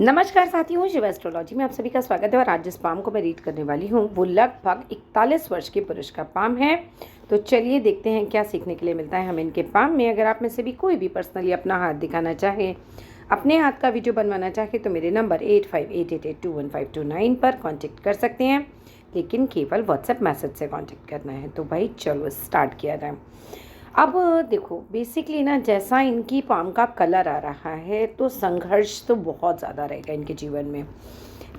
नमस्कार साथियों, शिव एस्ट्रोलॉजी में आप सभी का स्वागत है। और आज जिस पाम को मैं रीड करने वाली हूँ वो लगभग 41 वर्ष के पुरुष का पाम है। तो चलिए देखते हैं क्या सीखने के लिए मिलता है हमें इनके पाम में। अगर आप में से भी कोई भी पर्सनली अपना हाथ दिखाना चाहे, अपने हाथ का वीडियो बनवाना चाहे तो मेरे नंबर 8588821529 पर कॉन्टेक्ट कर सकते हैं, लेकिन केवल व्हाट्सएप मैसेज से कॉन्टेक्ट करना है। तो भाई चलो स्टार्ट किया जाए। अब देखो बेसिकली ना, जैसा इनकी पाम का कलर आ रहा है तो संघर्ष तो बहुत ज़्यादा रहेगा इनके जीवन में।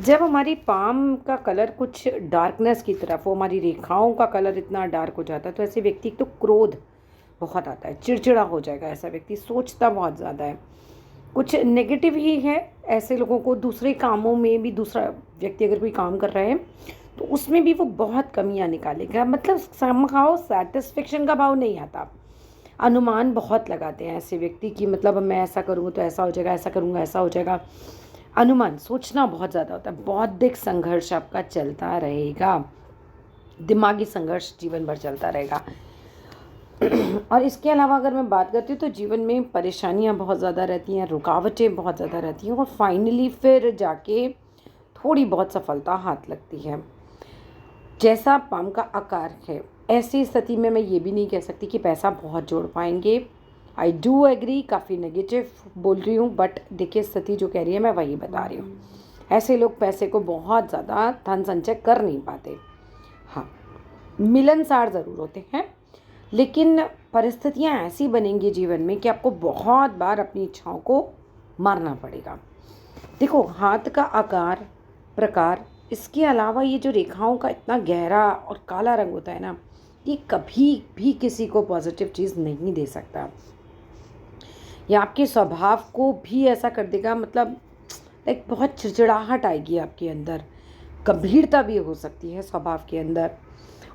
जब हमारी पाम का कलर कुछ डार्कनेस की तरफ हो, हमारी रेखाओं का कलर इतना डार्क हो जाता है तो ऐसे व्यक्ति तो क्रोध बहुत आता है, चिड़चिड़ा हो जाएगा। ऐसा व्यक्ति सोचता बहुत ज़्यादा है, कुछ नेगेटिव ही है। ऐसे लोगों को दूसरे कामों में भी, दूसरा व्यक्ति अगर कोई काम कर रहे हैं तो उसमें भी वो बहुत कमियां निकालेगा। मतलब समहाउ सेटिस्फेक्शन का भाव नहीं आता। अनुमान बहुत लगाते हैं ऐसे व्यक्ति की, मतलब मैं ऐसा करूँगा तो ऐसा हो जाएगा, ऐसा करूँगा ऐसा हो जाएगा। अनुमान सोचना बहुत ज़्यादा होता है। बौद्धिक संघर्ष आपका चलता रहेगा, दिमागी संघर्ष जीवन भर चलता रहेगा। और इसके अलावा अगर मैं बात करती हूँ तो जीवन में परेशानियाँ बहुत ज़्यादा रहती हैं, रुकावटें बहुत ज़्यादा रहती हैं और फाइनली फिर जाके थोड़ी बहुत सफलता हाथ लगती है। जैसा पाम का आकार है, ऐसी स्थिति में मैं ये भी नहीं कह सकती कि पैसा बहुत जोड़ पाएंगे। आई डू एग्री, काफ़ी नेगेटिव बोल रही हूँ, बट देखिए स्थिति जो कह रही है मैं वही बता रही हूँ। ऐसे लोग पैसे को बहुत ज़्यादा धन संचय कर नहीं पाते। हाँ, मिलनसार ज़रूर होते हैं, लेकिन परिस्थितियाँ ऐसी बनेंगी जीवन में कि आपको बहुत बार अपनी इच्छाओं को मारना पड़ेगा। देखो हाथ का आकार, प्रकार, इसके अलावा ये जो रेखाओं का इतना गहरा और काला रंग होता है ना, ये कभी भी किसी को पॉजिटिव चीज़ नहीं दे सकता। ये आपके स्वभाव को भी ऐसा कर देगा, मतलब एक बहुत चिड़चिड़ाहट आएगी आपके अंदर, गंभीरता भी हो सकती है स्वभाव के अंदर।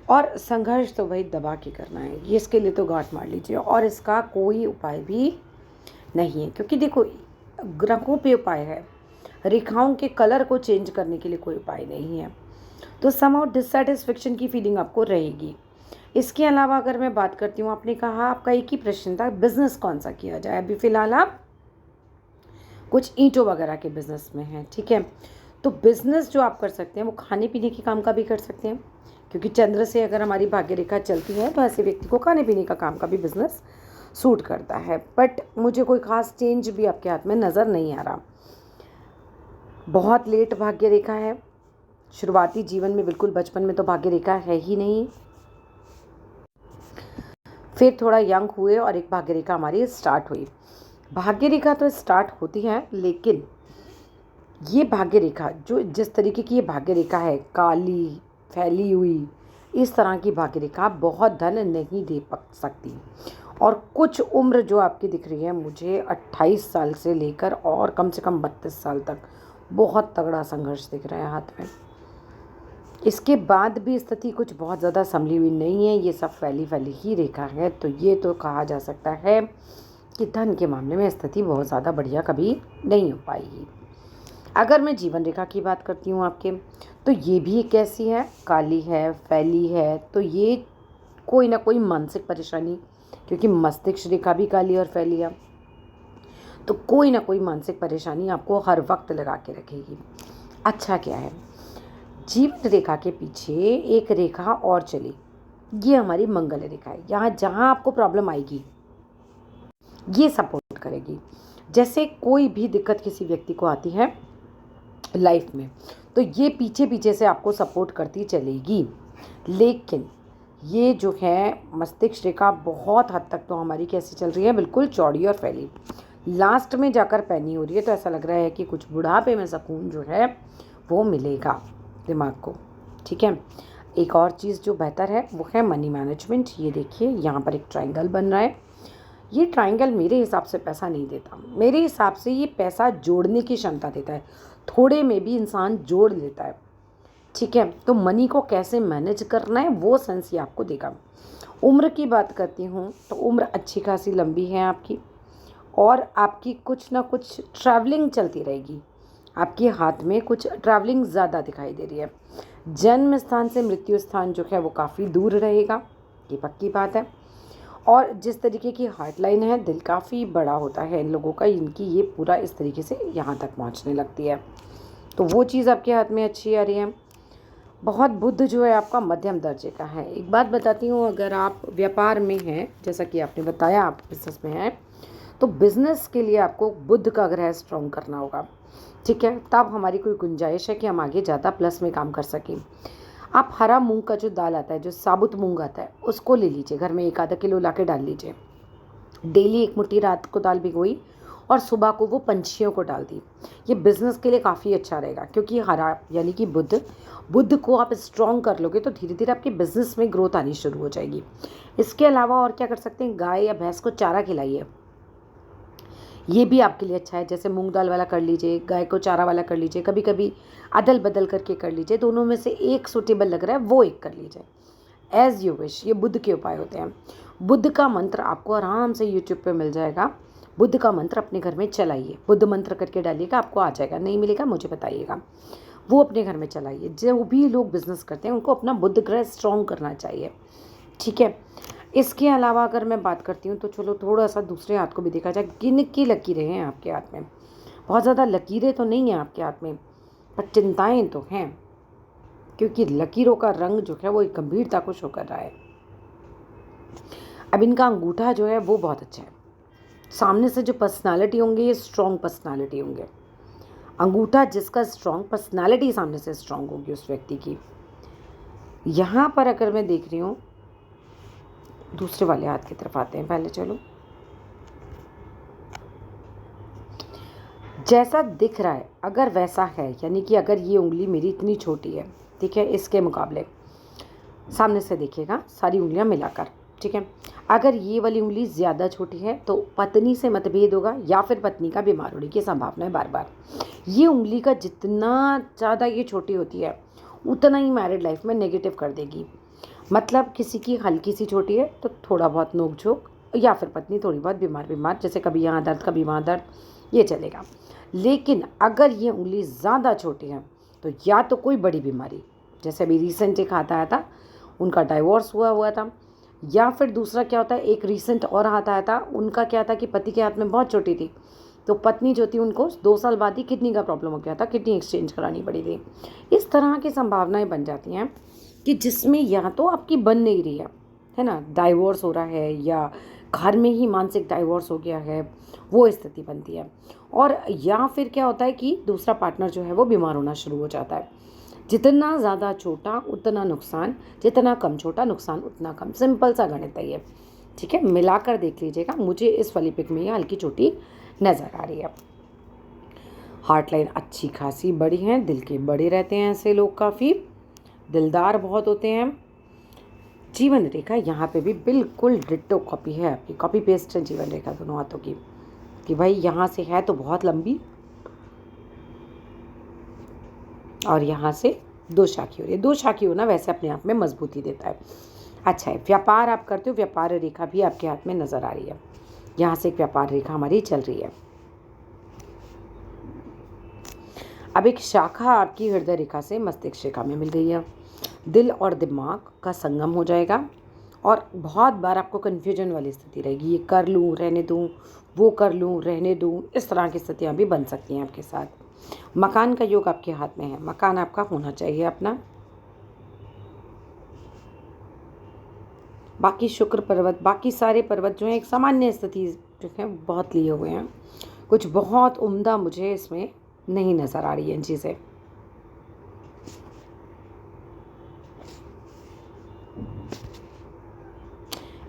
और संघर्ष तो भाई दबा के करना है, ये इसके लिए तो गांठ मार लीजिए। और इसका कोई उपाय भी नहीं है, क्योंकि देखो ग्रहों पे उपाय है, रेखाओं के कलर को चेंज करने के लिए कोई उपाय नहीं है। तो समहाउ डिससेटिस्फेक्शन की फीलिंग आपको रहेगी। इसके अलावा अगर मैं बात करती हूँ, आपने कहा आपका एक ही प्रश्न था, बिजनेस कौन सा किया जाए। अभी फ़िलहाल आप कुछ ईंटों वगैरह के बिज़नेस में हैं, ठीक है। तो बिज़नेस जो आप कर सकते हैं वो खाने पीने के काम का भी कर सकते हैं, क्योंकि चंद्र से अगर हमारी भाग्य रेखा चलती है तो ऐसे व्यक्ति को खाने पीने का काम का भी बिज़नेस सूट करता है। बट मुझे कोई ख़ास चेंज भी आपके हाथ में नज़र नहीं आ रहा। बहुत लेट भाग्य रेखा है, शुरुआती जीवन में, बिल्कुल बचपन में तो भाग्य रेखा है ही नहीं। फिर थोड़ा यंग हुए और एक भाग्य रेखा हमारी स्टार्ट हुई। भाग्य रेखा तो स्टार्ट होती है, लेकिन ये भाग्य रेखा जो जिस तरीके की ये भाग्य रेखा है, काली फैली हुई, इस तरह की भाग्य रेखा बहुत धन नहीं दे सकती। और कुछ उम्र जो आपकी दिख रही है मुझे 28 साल से लेकर और कम से कम 32 साल तक बहुत तगड़ा संघर्ष दिख रहा है हाथ में। इसके बाद भी स्थिति कुछ बहुत ज़्यादा संभली हुई नहीं है, ये सब फैली फैली ही रेखा है। तो ये तो कहा जा सकता है कि धन के मामले में स्थिति बहुत ज़्यादा बढ़िया कभी नहीं हो पाएगी। अगर मैं जीवन रेखा की बात करती हूँ आपके, तो ये भी कैसी है, काली है, फैली है। तो ये कोई ना कोई मानसिक परेशानी, क्योंकि मस्तिष्क रेखा भी काली और फैली है, तो कोई ना कोई मानसिक परेशानी आपको हर वक्त लगा के रखेगी। अच्छा क्या है, जीवन रेखा के पीछे एक रेखा और चली, ये हमारी मंगल रेखा है। यहाँ जहाँ आपको प्रॉब्लम आएगी ये सपोर्ट करेगी। जैसे कोई भी दिक्कत किसी व्यक्ति को आती है लाइफ में, तो ये पीछे पीछे से आपको सपोर्ट करती चलेगी। लेकिन ये जो है मस्तिष्क रेखा बहुत हद तक तो हमारी कैसी चल रही है, बिल्कुल चौड़ी और फैली, लास्ट में जाकर पैनी हो रही है। तो ऐसा लग रहा है कि कुछ बुढ़ापे में सुकून जो है वो मिलेगा दिमाग को, ठीक है। एक और चीज़ जो बेहतर है वो है मनी मैनेजमेंट। ये देखिए यहाँ पर एक ट्रायंगल बन रहा है। ये ट्रायंगल मेरे हिसाब से पैसा नहीं देता, मेरे हिसाब से ये पैसा जोड़ने की क्षमता देता है। थोड़े में भी इंसान जोड़ लेता है, ठीक है। तो मनी को कैसे मैनेज करना है वो सेंस ये आपको देगा। उम्र की बात करती हूँ तो उम्र अच्छी खासी लंबी है आपकी, और आपकी कुछ ना कुछ ट्रैवलिंग चलती रहेगी। आपके हाथ में कुछ ट्रैवलिंग ज़्यादा दिखाई दे रही है। जन्म स्थान से मृत्यु स्थान जो है वो काफ़ी दूर रहेगा, ये पक्की बात है। और जिस तरीके की हार्ट लाइन है, दिल काफ़ी बड़ा होता है इन लोगों का, इनकी ये पूरा इस तरीके से यहाँ तक पहुँचने लगती है, तो वो चीज़ आपके हाथ में अच्छी आ रही है। बहुत बुध जो है आपका मध्यम दर्जे का है। एक बात बताती हूँ, अगर आप व्यापार में हैं, जैसा कि आपने बताया आप बिजनेस में हैं, तो बिज़नेस के लिए आपको बुध का ग्रह स्ट्रॉन्ग करना होगा, ठीक है, तब हमारी कोई गुंजाइश है कि हम आगे ज़्यादा प्लस में काम कर सकें। आप हरा मूंग का जो दाल आता है, जो साबुत मूंग आता है, उसको ले लीजिए, घर में 1 आधा किलो ला के डाल लीजिए। डेली 1 मुट्ठी रात को दाल भिगोई और सुबह को वो पंछियों को डाल दी। ये बिज़नेस के लिए काफ़ी अच्छा रहेगा, क्योंकि हरा यानी कि बुध को आप स्ट्रॉन्ग कर लोगे तो धीरे धीरे आपके बिज़नेस में ग्रोथ आनी शुरू हो जाएगी। इसके अलावा और क्या कर सकते हैं, गाय या भैंस को चारा खिलाइए, ये भी आपके लिए अच्छा है। जैसे मूंग दाल वाला कर लीजिए, गाय को चारा वाला कर लीजिए, कभी कभी अदल बदल करके कर लीजिए, दोनों में से एक सूटेबल लग रहा है वो एक कर लीजिए, एज़ यू विश। ये बुध के उपाय होते हैं। बुध का मंत्र आपको आराम से यूट्यूब पे मिल जाएगा। बुध का मंत्र अपने घर में चलाइए, बुध मंत्र करके डालिएगा, आपको आ जाएगा। नहीं मिलेगा मुझे बताइएगा, वो अपने घर में चलाइए। जो भी लोग बिजनेस करते हैं उनको अपना बुध ग्रह स्ट्रॉन्ग करना चाहिए, ठीक है। इसके अलावा अगर मैं बात करती हूँ तो चलो थोड़ा सा दूसरे हाथ को भी देखा जाए। किन की लकीरें हैं आपके हाथ में? बहुत ज़्यादा लकीरें तो नहीं हैं आपके हाथ में, पर चिंताएं तो हैं, क्योंकि लकीरों का रंग जो है वो एक गंभीरता को शो कर रहा है। अब इनका अंगूठा जो है वो बहुत अच्छा है। सामने से जो पर्सनालिटी होंगे ये स्ट्रॉन्ग पर्सनालिटी होंगे। अंगूठा जिसका स्ट्रॉन्ग, पर्सनालिटी सामने से स्ट्रॉन्ग होगी उस व्यक्ति की। यहाँ पर अगर मैं देख रही हूँ, दूसरे वाले हाथ की तरफ आते हैं पहले। चलो, जैसा दिख रहा है अगर वैसा है, यानी कि अगर ये उंगली मेरी इतनी छोटी है, ठीक है, इसके मुकाबले सामने से देखिएगा सारी उंगलियां मिलाकर, ठीक है। अगर ये वाली उंगली ज़्यादा छोटी है तो पत्नी से मतभेद होगा या फिर पत्नी का बीमार होने की संभावना है बार बार। ये उंगली का जितना ज़्यादा ये छोटी होती है उतना ही मैरिड लाइफ में नेगेटिव कर देगी। मतलब किसी की हल्की सी छोटी है तो थोड़ा बहुत नोक झोंक, या फिर पत्नी थोड़ी बहुत बीमार, जैसे कभी यहाँ दर्द कभी वहाँ दर्द, ये चलेगा। लेकिन अगर ये उंगली ज़्यादा छोटी है तो या तो कोई बड़ी बीमारी, जैसे अभी रिसेंट एक हाथ आया था, उनका डाइवोर्स हुआ था, या फिर दूसरा क्या होता है, एक रिसेंट और हाथ आया था, उनका क्या था कि पति के हाथ में बहुत छोटी थी, तो पत्नी जो थी उनको 2 साल बाद ही किडनी का प्रॉब्लम हो गया था, किडनी एक्सचेंज करानी पड़ी थी। इस तरह की संभावनाएं बन जाती हैं कि जिसमें या तो आपकी बन नहीं रही है ना, डाइवोर्स हो रहा है, या घर में ही मानसिक डाइवोर्स हो गया है, वो स्थिति बनती है। और या फिर क्या होता है कि दूसरा पार्टनर जो है वो बीमार होना शुरू हो जाता है। जितना ज़्यादा छोटा उतना नुकसान, जितना कम छोटा नुकसान उतना कम। सिंपल सा गणित है ये, ठीक है। मिलाकर देख लीजिएगा, मुझे इस वाली पिक में ये हल्की छोटी नज़र आ रही है। हार्ट लाइन अच्छी खासी बड़ी हैं, दिल के बड़े रहते हैं ऐसे लोग, काफ़ी दिलदार बहुत होते हैं। जीवन रेखा यहाँ पे भी बिल्कुल डिट्टो कॉपी है आपकी, कॉपी पेस्ट है जीवन रेखा दोनों हाथों की, कि भाई यहाँ से है तो बहुत लंबी और यहाँ से 2 शाखी हो रही है। 2 शाखी होना वैसे अपने आप में मजबूती देता है, अच्छा है। व्यापार आप करते हो, व्यापार रेखा भी आपके हाथ में नज़र आ रही है। यहाँ से एक व्यापार रेखा हमारी चल रही है। अब एक शाखा आपकी हृदय रेखा से मस्तिष्क रेखा में मिल गई है। दिल और दिमाग का संगम हो जाएगा और बहुत बार आपको कन्फ्यूजन वाली स्थिति रहेगी, ये कर लूँ रहने दूँ, वो कर लूँ रहने दूँ, इस तरह की स्थितियाँ भी बन सकती हैं आपके साथ। मकान का योग आपके हाथ में है, मकान आपका होना चाहिए अपना। बाकी शुक्र पर्वत, बाकी सारे पर्वत जो हैं एक सामान्य स्थिति जो है बहुत लिए हुए हैं, कुछ बहुत उम्दा मुझे इसमें नहीं नज़र आ रही है चीज़ें।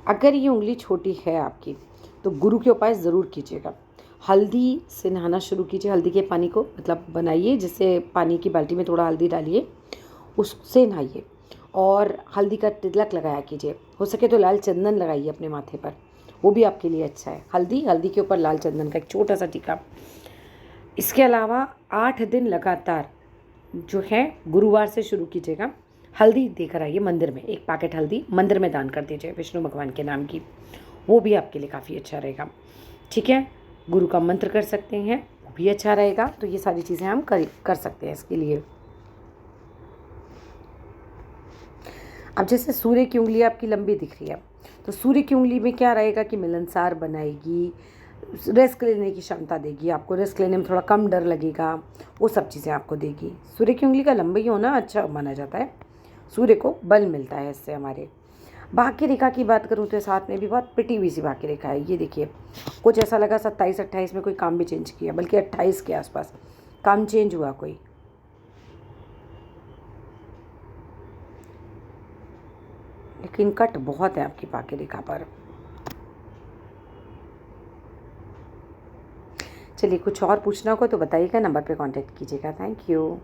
अगर ये उंगली छोटी है आपकी तो गुरु के उपाय ज़रूर कीजिएगा। हल्दी से नहाना शुरू कीजिए, हल्दी के पानी को मतलब बनाइए, जिससे पानी की बाल्टी में थोड़ा हल्दी डालिए, उससे नहाइए और हल्दी का तिलक लगाया कीजिए। हो सके तो लाल चंदन लगाइए अपने माथे पर, वो भी आपके लिए अच्छा है। हल्दी के ऊपर लाल चंदन का एक छोटा सा टीका। इसके अलावा 8 दिन लगातार जो है गुरुवार से शुरू कीजिएगा, हल्दी देकर आइए मंदिर में, एक पैकेट हल्दी मंदिर में दान कर दीजिए विष्णु भगवान के नाम की, वो भी आपके लिए काफ़ी अच्छा रहेगा, ठीक है। गुरु का मंत्र कर सकते हैं, वो भी अच्छा रहेगा। तो ये सारी चीज़ें हम कर सकते हैं इसके लिए। अब जैसे सूर्य की उंगली आपकी लंबी दिख रही है, तो सूर्य की उंगली में क्या रहेगा कि मिलनसार बनाएगी, रिस्क लेने की क्षमता देगी, आपको रिस्क लेने में थोड़ा कम डर लगेगा, वो सब चीज़ें आपको देगी। सूर्य की उंगली का लंबा ही होना अच्छा माना जाता है, सूर्य को बल मिलता है इससे हमारे। भाग्य रेखा की बात करूँ तो साथ में भी बहुत पिटी हुई सी भाग्य रेखा है। ये देखिए, कुछ ऐसा लगा 27-28 में कोई काम भी चेंज किया, बल्कि 28 के आसपास काम चेंज हुआ कोई। लेकिन कट बहुत है आपकी भाग्य रेखा पर। चलिए, कुछ और पूछना हो तो बताइएगा, नंबर पे कांटेक्ट कीजिएगा। Thank you.